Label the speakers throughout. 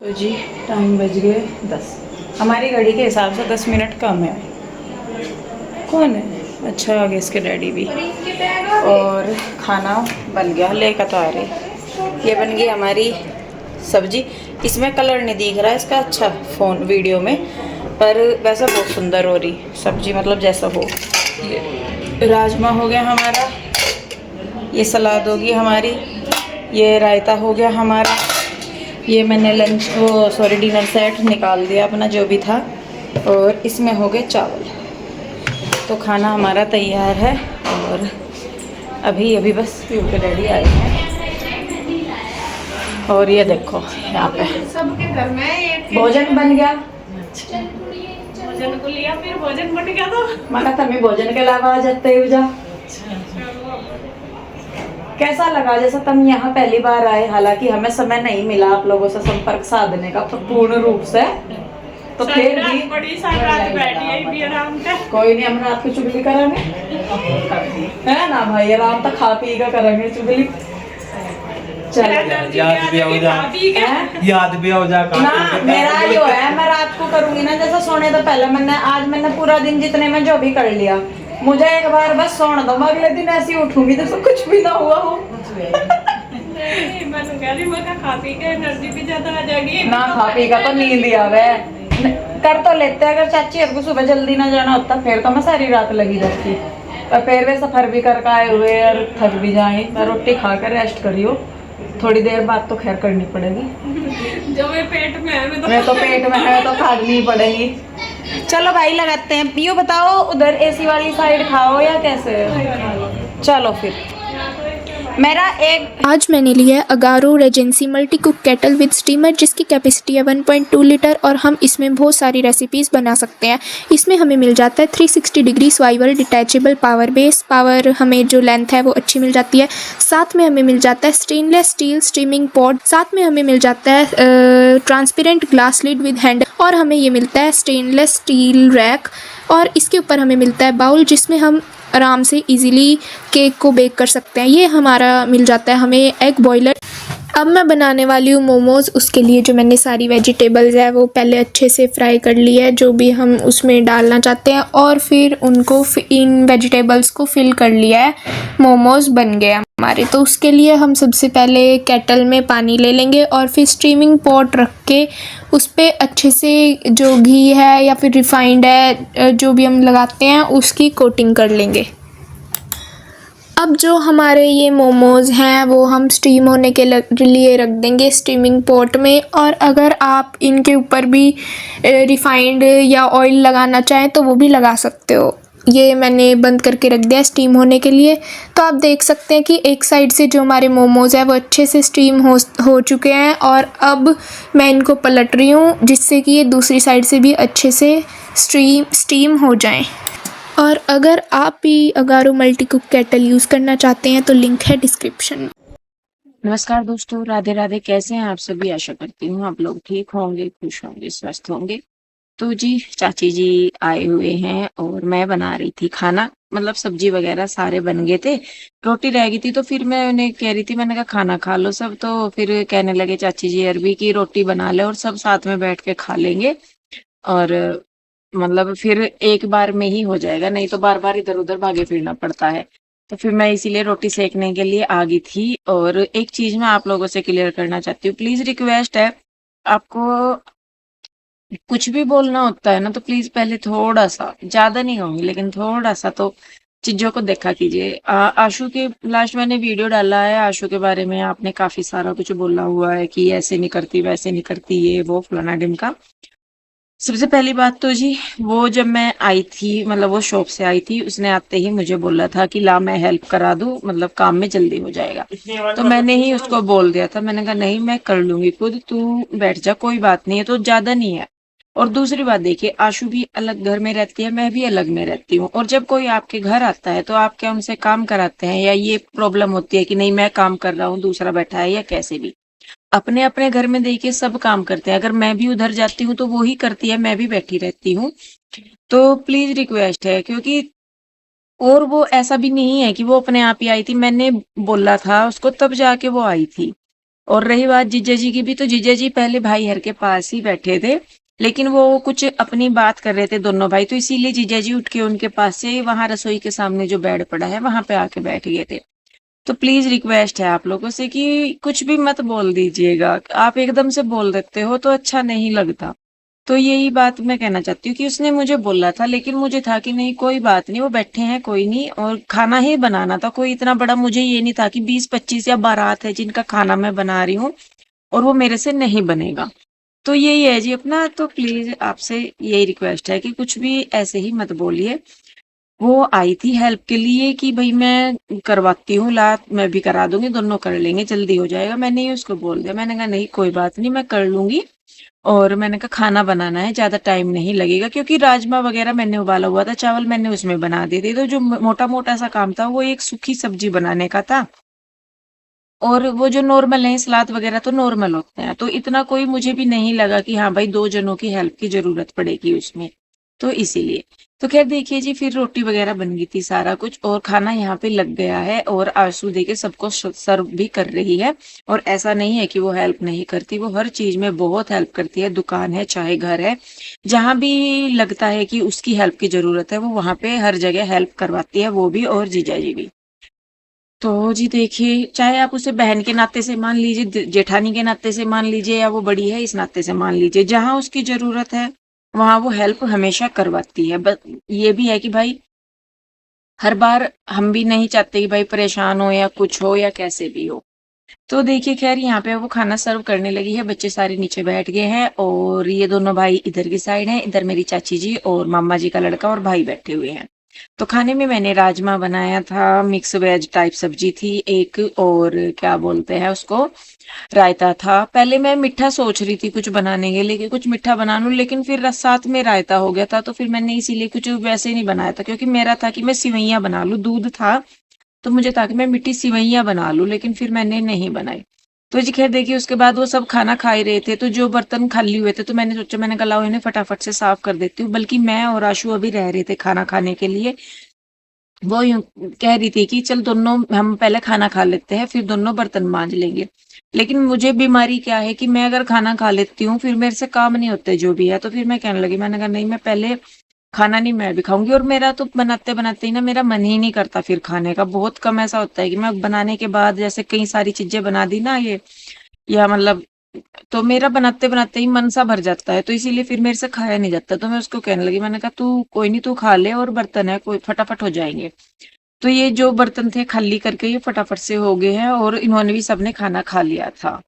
Speaker 1: तो जी टाइम बज गए 10। हमारी घड़ी के हिसाब से 10 मिनट कम है। कौन है? अच्छा आगे इसके डैडी भी। और खाना बन गया, लेकर तो आ रही। ये बन गई हमारी सब्जी। इसमें कलर नहीं दिख रहा है इसका अच्छा फ़ोन वीडियो में, पर वैसे बहुत सुंदर हो रही सब्जी, मतलब जैसा हो। ये राजमा हो गया हमारा, ये सलाद होगी हमारी, ये रायता हो गया हमारा, ये मैंने लंच वो सॉरी डिनर सेट निकाल दिया अपना जो भी था, और इसमें हो गए चावल। तो खाना हमारा तैयार है। और अभी अभी बस पीयू के डैडी आए हैं। और ये देखो यहाँ पे
Speaker 2: सबके घर में एक
Speaker 1: भोजन बन गया।
Speaker 2: भोजन को लिया, फिर भोजन बन गया तो
Speaker 1: मना तभी भोजन के अलावा आ जाते हो जा। कैसा लगा जैसा तुम यहाँ पहली बार आए? हालांकि हमें समय नहीं मिला आप लोगों से संपर्क साधने का पूर्ण रूप से, तो फिर भी
Speaker 2: बड़ी सारी रात बैठी है भी आराम से।
Speaker 1: कोई नहीं, हम रात की चुगली करेंगे है ना भाई, आराम तक खा पी कर करेंगे चुगली।
Speaker 3: याद भी हो जा
Speaker 1: ना मेरा जो है मैं रात को करूंगी ना, जैसे सोने तो पहले मैंने पूरा दिन जितने में जो भी कर लिया, मुझे एक बार बस सोने दो, मैं अगले दिन ऐसी उठूंगी जैसे कुछ भी ना हुआ हो।
Speaker 2: खा पी के एनर्जी भी ज्यादा आ जाएगी
Speaker 1: ना खा पी का तो नींद ही आवे कर तो लेते हैं। अगर चाची अब को सुबह जल्दी ना जाना होता फिर तो मैं सारी रात लगी रहती, पर फिर वे सफर भी करके आए हुए और थक भी जाए। मैं रोटी खा कर रेस्ट करियो, थोड़ी देर बाद तो खैर करनी पड़ेगी।
Speaker 2: जो मेरे पेट में है
Speaker 1: मैं तो पेट में है तो खानी ही पड़ेगी। चलो भाई लगाते हैं। यो बताओ उधर एसी वाली साइड खाओ या कैसे? चलो फिर मेरा एक
Speaker 4: आज मैंने लिया है Agaro Regency multi cook kettle with steamer, जिसकी कैपेसिटी है 1.2 लीटर और हम इसमें बहुत सारी रेसिपीज़ बना सकते हैं। इसमें हमें मिल जाता है 360 degree swivel detachable power base, power हमें जो लेंथ है वो अच्छी मिल जाती है। साथ में हमें मिल जाता है स्टेनलेस स्टील स्टीमिंग पॉट, साथ में हमें मिल जाता है transparent glass lid with handle, और हमें ये मिलता है स्टेनलेस स्टील रैक, और इसके ऊपर हमें मिलता है बाउल जिसमें हम आराम से इजीली केक को बेक कर सकते हैं। ये हमारा मिल जाता है हमें एग बॉयलर। अब मैं बनाने वाली हूँ मोमोज़। उसके लिए जो मैंने सारी वेजिटेबल्स है वो पहले अच्छे से फ्राई कर ली है, जो भी हम उसमें डालना चाहते हैं, और फिर उनको इन वेजिटेबल्स को फिल कर लिया है। मोमोज़ बन गए हमारे। तो उसके लिए हम सबसे पहले केटल में पानी ले लेंगे और फिर स्टीमिंग पॉट रख के उस पर अच्छे से जो घी है या फिर रिफाइंड है जो भी हम लगाते हैं उसकी कोटिंग कर लेंगे। अब जो हमारे ये मोमोज़ हैं वो हम स्टीम होने के लिए रख देंगे स्टीमिंग पॉट में, और अगर आप इनके ऊपर भी रिफाइंड या ऑयल लगाना चाहें तो वो भी लगा सकते हो। ये मैंने बंद करके रख दिया स्टीम होने के लिए। तो आप देख सकते हैं कि एक साइड से जो हमारे मोमोज़ है वो अच्छे से स्टीम हो चुके हैं, और अब मैं इनको पलट रही हूँ जिससे कि ये दूसरी साइड से भी अच्छे से स्टीम हो जाएं। और अगर आप भी Agaro multi cook kettle use करना चाहते हैं तो लिंक है डिस्क्रिप्शन में।
Speaker 5: नमस्कार दोस्तों, राधे राधे। कैसे हैं आप सभी? आशा करती हूँ आप लोग ठीक होंगे, खुश होंगे, स्वस्थ होंगे। तो जी चाची जी आए हुए हैं और मैं बना रही थी खाना, मतलब सब्जी वगैरह सारे बन गए थे, रोटी रह गई थी। तो फिर मैं उन्हें कह रही थी, मैंने कहा खाना खा लो सब। तो फिर कहने लगे चाची जी अरबी की रोटी बना ले और सब साथ में बैठ के खा लेंगे, और मतलब फिर एक बार में ही हो जाएगा, नहीं तो बार बार इधर उधर भागे फिरना पड़ता है। तो फिर मैं इसीलिए रोटी सेकने के लिए आ गई थी। और एक चीज मैं आप लोगों से क्लियर करना चाहती हूँ, प्लीज रिक्वेस्ट है, आपको कुछ भी बोलना होता है ना तो प्लीज पहले थोड़ा सा, ज्यादा नहीं कहूंगी लेकिन थोड़ा सा तो चीजों को देखा कीजिए। आशु के लास्ट मैंने वीडियो डाला है, आशु के बारे में आपने काफी सारा कुछ बोला हुआ है कि ऐसे नहीं करती वैसे नहीं करती, ये वो फलाना डिमका। सबसे पहली बात तो जी, वो जब मैं आई थी, मतलब वो शॉप से आई थी, उसने आते ही मुझे बोला था कि ला मैं हेल्प करा दूं, मतलब काम में जल्दी हो जाएगा। तो मैंने ही उसको बोल दिया था, मैंने कहा नहीं मैं कर लूंगी खुद, तू बैठ जा, कोई बात नहीं है, तो ज्यादा नहीं है। और दूसरी बात देखिए, आशु भी अलग घर में रहती है, मैं भी अलग में रहती हूँ, और जब कोई आपके घर आता है तो आप क्या उनसे काम कराते हैं, या ये प्रॉब्लम होती है कि नहीं मैं काम कर रहा हूँ दूसरा बैठा है, या कैसे भी अपने अपने घर में देखिए सब काम करते हैं। अगर मैं भी उधर जाती हूँ तो वो ही करती है, मैं भी बैठी रहती हूँ। तो प्लीज रिक्वेस्ट है, क्योंकि और वो ऐसा भी नहीं है कि वो अपने आप ही आई थी, मैंने बोला था उसको तब जाके वो आई थी। और रही बात जीजा जी की भी, तो जीजा जी पहले भाई हर के पास ही बैठे थे, लेकिन वो कुछ अपनी बात कर रहे थे दोनों भाई, तो इसीलिए जीजा जी उठ के उनके पास से वहां रसोई के सामने जो बेड पड़ा है वहां पे आके बैठ गए थे। तो प्लीज रिक्वेस्ट है आप लोगों से कि कुछ भी मत बोल दीजिएगा, आप एकदम से बोल देते हो तो अच्छा नहीं लगता। तो यही बात मैं कहना चाहती हूँ कि उसने मुझे बोला था, लेकिन मुझे था कि नहीं कोई बात नहीं, वो बैठे हैं कोई नहीं, और खाना ही बनाना था, कोई इतना बड़ा मुझे ये नहीं था कि 20-25 या बारात है जिनका खाना मैं बना रही हूँ और वो मेरे से नहीं बनेगा। तो यही है जी अपना, तो प्लीज आपसे यही रिक्वेस्ट है कि कुछ भी ऐसे ही मत बोलिए। वो आई थी हेल्प के लिए कि भाई मैं करवाती हूँ, ला मैं भी करा दूंगी, दोनों कर लेंगे, जल्दी हो जाएगा। मैंने ही उसको बोल दिया, मैंने कहा नहीं कोई बात नहीं, मैं कर लूंगी। और मैंने कहा खाना बनाना है, ज्यादा टाइम नहीं लगेगा, क्योंकि राजमा वगैरह मैंने उबाला हुआ था, चावल मैंने उसमें बना दिए थे, तो जो मोटा मोटा सा काम था वो एक सूखी सब्जी बनाने का था। और वो जो नॉर्मल है सलाद वगैरह तो नॉर्मल होते हैं, तो इतना कोई मुझे भी नहीं लगा कि हाँ भाई 2 जनों की हेल्प की जरूरत पड़ेगी उसमें। तो इसीलिए तो खैर देखिए जी, फिर रोटी वगैरह बन गई थी सारा कुछ, और खाना यहाँ पे लग गया है, और आंसू दे के सबको सर्व भी कर रही है। और ऐसा नहीं है कि वो हेल्प नहीं करती, वो हर चीज में बहुत हेल्प करती है, दुकान है चाहे घर है, जहां भी लगता है कि उसकी हेल्प की जरूरत है वो वहां पे हर जगह हेल्प करवाती है, वो भी और जीजा जी भी। तो जी देखिए, चाहे आप उसे बहन के नाते से मान लीजिए, जेठानी के नाते से मान लीजिए, या वो बड़ी है इस नाते से मान लीजिए, जहां उसकी जरूरत है वहां वो हेल्प हमेशा करवाती है। बस ये भी है कि भाई हर बार हम भी नहीं चाहते कि भाई परेशान हो या कुछ हो या कैसे भी हो। तो देखिए खैर यहाँ पे वो खाना सर्व करने लगी है, बच्चे सारे नीचे बैठ गए हैं, और ये दोनों भाई इधर की साइड हैं, इधर मेरी चाची जी और मामा जी का लड़का और भाई बैठे हुए हैं। तो खाने में मैंने राजमा बनाया था, मिक्स वेज टाइप सब्जी थी एक, और क्या बोलते हैं उसको, रायता था। पहले मैं मीठा सोच रही थी कुछ बनाने के लिए कि कुछ मीठा बना लूं, लेकिन फिर साथ में रायता हो गया था, तो फिर मैंने इसीलिए कुछ वैसे नहीं बनाया था, क्योंकि मेरा था कि मैं सिवैयां बना लूं, दूध था तो मुझे था कि मैं मीठी सिवैयां बना लूं, लेकिन फिर मैंने नहीं बनाई। तो जी खैर देखिए, उसके बाद वो सब खाना खा ही रहे थे, तो जो बर्तन खाली हुए थे तो मैंने सोचा, मैंने कहा लाओ इन्हें फटाफट से साफ कर देती हूँ। बल्कि मैं और आशु अभी रह रहे थे खाना खाने के लिए, वो यूं कह रही थी कि चल दोनों हम पहले खाना खा लेते हैं फिर दोनों बर्तन मांज लेंगे। लेकिन मुझे बीमारी क्या है कि मैं अगर खाना खा लेती हूँ फिर मेरे से काम नहीं होते जो भी है, तो फिर मैं कहने लगी, मैंने कहा नहीं मैं पहले खाना नहीं मैं भी खाऊंगी। और मेरा तो बनाते बनाते ही ना मेरा मन ही नहीं करता फिर खाने का, बहुत कम ऐसा होता है कि मैं बनाने के बाद जैसे कई सारी चीजें बना दी ना ये, या मतलब, तो मेरा बनाते बनाते ही मन सा भर जाता है, तो इसीलिए फिर मेरे से खाया नहीं जाता। तो मैं उसको कहने लगी, मैंने कहा तू कोई नहीं, तू खा ले, और बर्तन है कोई फटाफट हो जाएंगे। तो ये जो बर्तन थे खाली करके ये फटाफट से हो गए हैं, और इन्होंने भी सबने खाना खा लिया था।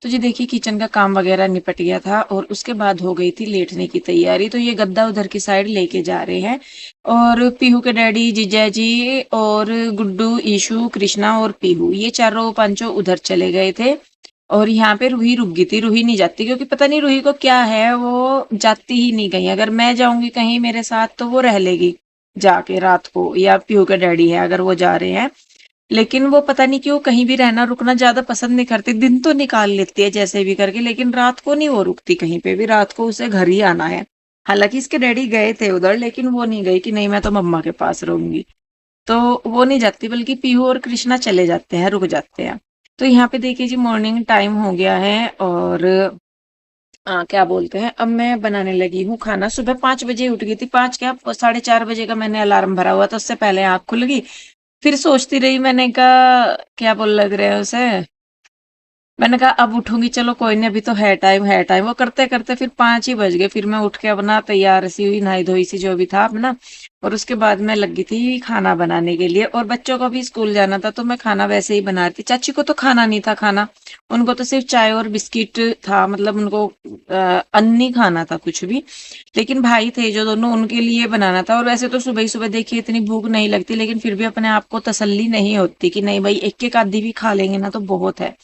Speaker 5: तो जी देखिए, किचन का काम वगैरह निपट गया था, और उसके बाद हो गई थी लेटने की तैयारी। तो ये गद्दा उधर की साइड लेके जा रहे हैं, और पीहू के डैडी, जीजा जी और गुड्डू, ईशु, कृष्णा और पीहू, ये चारों पांचों उधर चले गए थे। और यहाँ पे रूही रुक गई थी, रूही नहीं जाती, क्योंकि पता नहीं रूही को क्या है, वो जाती ही नहीं कहीं। अगर मैं जाऊंगी कहीं मेरे साथ तो वो रह लेगी जाके रात को, या पीहू के डैडी है अगर वो जा रहे हैं, लेकिन वो पता नहीं क्यों कहीं भी रहना रुकना ज्यादा पसंद नहीं करती। दिन तो निकाल लेती है जैसे भी करके, लेकिन रात को नहीं वो रुकती कहीं पे भी, रात को उसे घर ही आना है। हालांकि इसके डैडी गए थे उधर, लेकिन वो नहीं गई कि नहीं मैं तो मम्मा के पास रहूंगी, तो वो नहीं जाती, बल्कि पीहू और कृष्णा चले जाते हैं, रुक जाते हैं। तो यहाँ पे देखिए जी, मॉर्निंग टाइम हो गया है, और क्या बोलते हैं, अब मैं बनाने लगी हूँ खाना। सुबह 5 बजे उठ गई थी, 5 क्या 4:30 बजे का मैंने अलार्म भरा हुआ था, उससे पहले आँख खुल गई। फिर सोचती रही, मैंने कहा क्या बोल लग रहे हैं उसे, मैंने कहा अब उठूंगी, चलो कोई नहीं, अभी तो है टाइम। वो करते करते फिर 5 ही बज गए। फिर मैं उठ के अपना तैयार सी हुई, नहाई धोई सी जो भी था अपना, और उसके बाद मैं लगी थी खाना बनाने के लिए। और बच्चों को भी स्कूल जाना था तो मैं खाना वैसे ही बना रही थी। चाची को तो खाना नहीं था, खाना उनको तो सिर्फ चाय और बिस्किट था, मतलब उनको अन्न नहीं खाना था कुछ भी। लेकिन भाई थे जो दोनों, उनके लिए बनाना था। और वैसे तो सुबह ही सुबह देखिए इतनी भूख नहीं लगती, लेकिन फिर भी अपने आप को तसल्ली नहीं होती कि नहीं भाई एक एक आधी भी खा लेंगे ना तो बहुत है।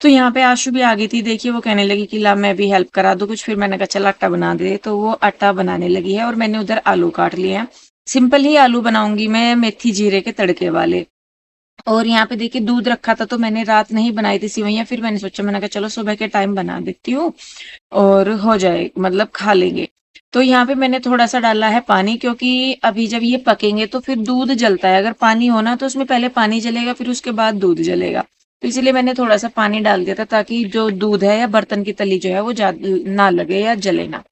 Speaker 5: तो यहाँ पे आशु भी आ गई थी, देखिए वो कहने लगी कि ला मैं भी हेल्प करा दूं कुछ। फिर मैंने कहा चल आटा बना दे, तो वो आटा बनाने लगी है और मैंने उधर आलू काट लिए हैं। सिंपल ही आलू बनाऊंगी मैं, मेथी जीरे के तड़के वाले। और यहाँ पे देखिए दूध रखा था, तो मैंने रात नहीं बनाई थी सिवैयां, फिर मैंने सोचा, मैंने कहा चलो सुबह के टाइम बना देती हूँ और हो जाए, मतलब खा लेंगे। तो यहाँ पे मैंने थोड़ा सा डाला है पानी, क्योंकि अभी जब ये पकेंगे तो फिर दूध जलता है। अगर पानी होना तो उसमें पहले पानी जलेगा, फिर उसके बाद दूध जलेगा। तो इसीलिए मैंने थोड़ा सा पानी डाल दिया था, ताकि जो दूध है या बर्तन की तली जो है वो ज्यादा ना लगे या जले ना।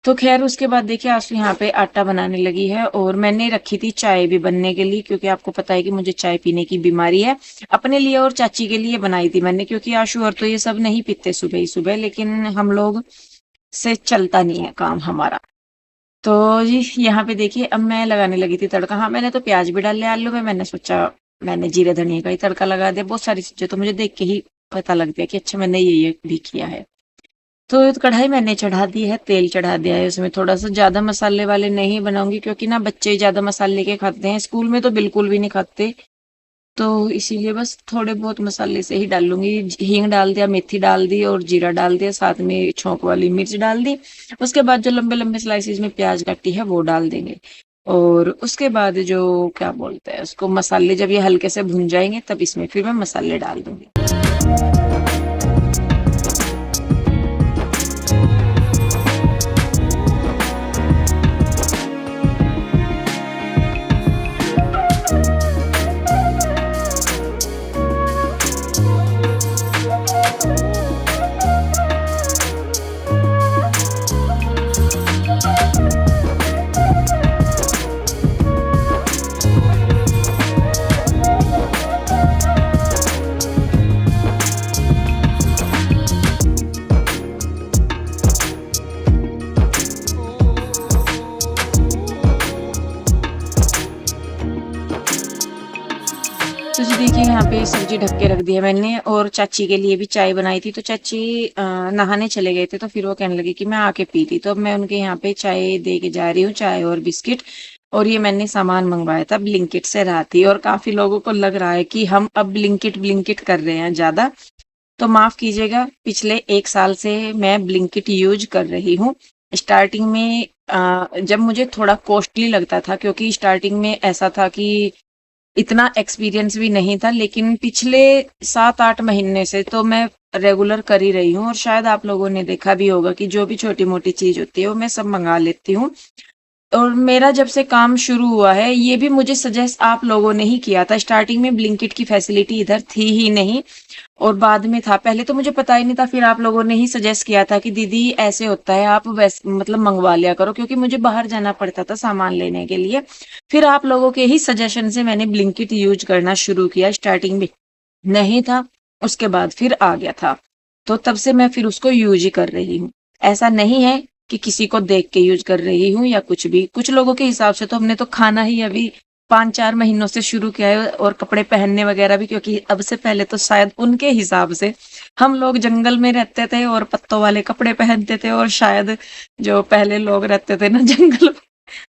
Speaker 5: तो खैर उसके बाद देखिए आंसू यहाँ पे आटा बनाने लगी है। और मैंने रखी थी चाय भी बनने के लिए, क्योंकि आपको पता है कि मुझे चाय पीने की बीमारी है। अपने लिए और चाची के लिए बनाई थी मैंने, क्योंकि आशु और तो ये सब नहीं पीते सुबह ही सुबह, लेकिन हम लोग से चलता नहीं है काम हमारा। तो जी यहाँ पे देखिए अब मैं लगाने लगी थी तड़का। हाँ मैंने तो प्याज भी डाल लिया आलू में, मैंने सोचा मैंने जीरे धनिया का ही तड़का लगा दिया। बहुत सारी चीजें तो मुझे देख के ही पता लग गया कि अच्छा मैंने ये भी किया है। तो कढ़ाई मैंने चढ़ा दी है, तेल चढ़ा दिया है। उसमें थोड़ा सा ज्यादा मसाले वाले नहीं बनाऊंगी, क्योंकि ना बच्चे ज्यादा मसाले के खाते हैं, स्कूल में तो बिल्कुल भी नहीं खाते। तो इसीलिए बस थोड़े बहुत मसाले से ही डालूंगी। हींग डाल दिया, मेथी डाल दी और जीरा डाल दिया, साथ में छौंक वाली मिर्च डाल दी। उसके बाद जो लंबे लंबे स्लाइसिस में प्याज काटी है वो डाल देंगे। और उसके बाद जो क्या बोलते हैं उसको, मसाले जब ये हल्के से भुन जाएंगे तब इसमें फिर मैं मसाले डाल दूंगी। तो जी देखिए यहाँ पे सब्जी ढक के रख दी है मैंने, और चाची के लिए भी चाय बनाई थी। तो चाची नहाने चले गए थे, तो फिर वो कहने लगे कि मैं आके पी थी। तो अब मैं उनके यहाँ पे चाय दे के जा रही हूँ, चाय और बिस्किट। और ये मैंने सामान मंगवाया था ब्लिंकिट से रात ही, और काफी लोगों को लग रहा है कि हम अब ब्लिंकिट ब्लिंकिट कर रहे हैं ज्यादा। तो माफ कीजिएगा, पिछले 1 साल से मैं ब्लिंकिट यूज कर रही हूँ। स्टार्टिंग में जब मुझे थोड़ा कॉस्टली लगता था, क्योंकि स्टार्टिंग में ऐसा था कि इतना एक्सपीरियंस भी नहीं था, लेकिन पिछले 7-8 महीने से तो मैं रेगुलर कर ही रही हूँ। और शायद आप लोगों ने देखा भी होगा कि जो भी छोटी मोटी चीज होती है वो मैं सब मंगा लेती हूँ। और मेरा जब से काम शुरू हुआ है, ये भी मुझे सजेस्ट आप लोगों ने ही किया था। स्टार्टिंग में ब्लिंकिट की फैसिलिटी इधर थी ही नहीं, और बाद में था। पहले तो मुझे पता ही नहीं था, फिर आप लोगों ने ही सजेस्ट किया था कि दीदी ऐसे होता है, आप वैसे मतलब मंगवा लिया करो, क्योंकि मुझे बाहर जाना पड़ता था सामान लेने के लिए। फिर आप लोगों के ही सजेशन से मैंने ब्लिंकिट यूज करना शुरू किया। स्टार्टिंग में नहीं था, उसके बाद फिर आ गया था, तो तब से मैं फिर उसको यूज ही कर रही हूँ। ऐसा नहीं है कि किसी को देख के यूज कर रही हूँ या कुछ भी। कुछ लोगों के हिसाब से तो हमने तो खाना ही अभी 5-4 महीनों से शुरू किया है, और कपड़े पहनने वगैरह भी, क्योंकि अब से पहले तो शायद उनके हिसाब से हम लोग जंगल में रहते थे और पत्तों वाले कपड़े पहनते थे, और शायद जो पहले लोग रहते थे ना जंगल,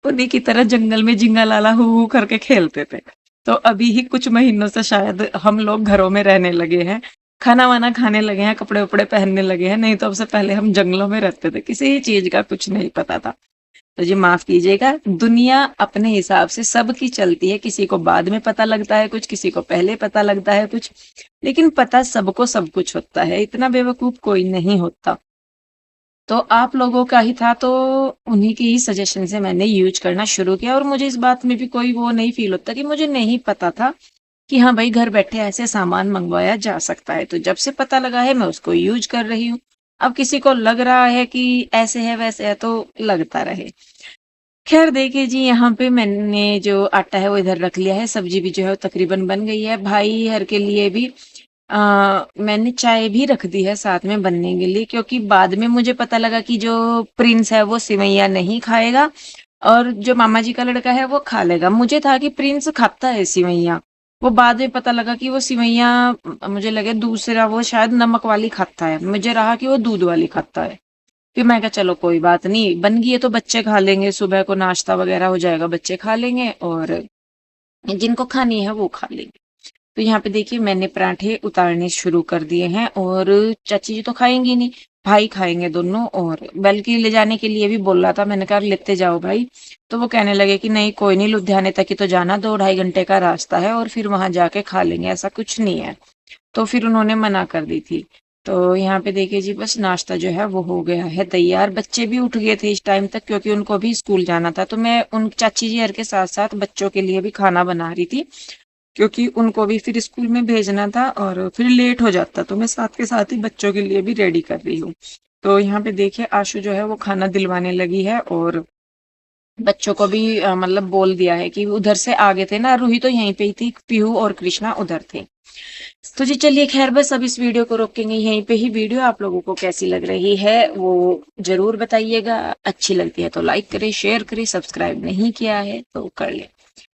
Speaker 5: उन्हीं की तरह जंगल में जिंगा लाला हु करके खेलते थे। तो अभी ही कुछ महीनों से शायद हम लोग घरों में रहने लगे हैं, खाना वाना खाने लगे हैं, कपड़े उपड़े पहनने लगे हैं। नहीं तो अब से पहले हम जंगलों में रहते थे, किसी चीज का कुछ नहीं पता था। तो जी माफ कीजिएगा, दुनिया अपने हिसाब से सबकी चलती है। किसी को बाद में पता लगता है कुछ, किसी को पहले पता लगता है कुछ, लेकिन पता सबको सब कुछ होता है। इतना बेवकूफ कोई नहीं होता। तो आप लोगों का ही था, तो उन्हीं के ही सजेशन से मैंने यूज करना शुरू किया। और मुझे इस बात में भी कोई वो नहीं फील होता कि मुझे नहीं पता था कि हाँ भाई घर बैठे ऐसे सामान मंगवाया जा सकता है। तो जब से पता लगा है मैं उसको यूज कर रही हूँ। अब किसी को लग रहा है कि ऐसे है वैसे है, तो लगता रहे। खैर देखिए जी, यहाँ पे मैंने जो आटा है वो इधर रख लिया है। सब्जी भी जो है वो तकरीबन बन गई है। भाई हर के लिए भी मैंने चाय भी रख दी है साथ में बनने के लिए, क्योंकि बाद में मुझे पता लगा कि जो प्रिंस है वो सिवैया नहीं खाएगा और जो मामा जी का लड़का है वो खा लेगा। मुझे था कि प्रिंस खाता है सिवैया, वो बाद में पता लगा कि वो सिवैया, मुझे लगे दूसरा वो शायद नमक वाली खाता है, मुझे रहा कि वो दूध वाली खाता है। फिर मैं कहा चलो कोई बात नहीं, बन गई है तो बच्चे खा लेंगे, सुबह को नाश्ता वगैरह हो जाएगा, बच्चे खा लेंगे और जिनको खानी है वो खा लेंगे। तो यहाँ पे देखिए मैंने पराठे उतारने शुरू कर दिए हैं और चाची जी तो खाएंगी नहीं, भाई खाएंगे दोनों, और बल्कि ले जाने के लिए भी बोल रहा था, मैंने कहा लेते जाओ भाई। तो वो कहने लगे कि नहीं कोई नहीं, लुधियाने तक ही तो जाना, 2-2.5 घंटे का रास्ता है और फिर वहां जाके खा लेंगे, ऐसा कुछ नहीं है। तो फिर उन्होंने मना कर दी थी। तो यहाँ पे देखिए जी बस नाश्ता जो है वो हो गया है तैयार। बच्चे भी उठ गए थे इस टाइम तक क्योंकि उनको भी स्कूल जाना था, तो मैं उन चाची जी हर के साथ साथ बच्चों के लिए भी खाना बना रही थी, क्योंकि उनको भी फिर स्कूल में भेजना था और फिर लेट हो जाता, तो मैं साथ के साथ ही बच्चों के लिए भी रेडी कर रही हूँ। तो यहाँ पे देखिए आशु जो है वो खाना दिलवाने लगी है और बच्चों को भी मतलब बोल दिया है कि उधर से आगे थे ना, रूही तो यहीं पे ही थी, पीहू और कृष्णा उधर थे। तो जी चलिए खैर बस अब इस वीडियो को रोकेंगे यहीं पे ही। वीडियो आप लोगों को कैसी लग रही है वो जरूर बताइएगा, अच्छी लगती है तो लाइक करें, शेयर करें, सब्सक्राइब नहीं किया है तो कर ले।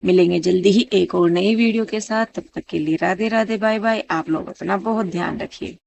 Speaker 5: मिलेंगे जल्दी ही एक और नई वीडियो के साथ, तब तक के लिए राधे राधे, बाय बाय। आप लोग अपना बहुत ध्यान रखिए।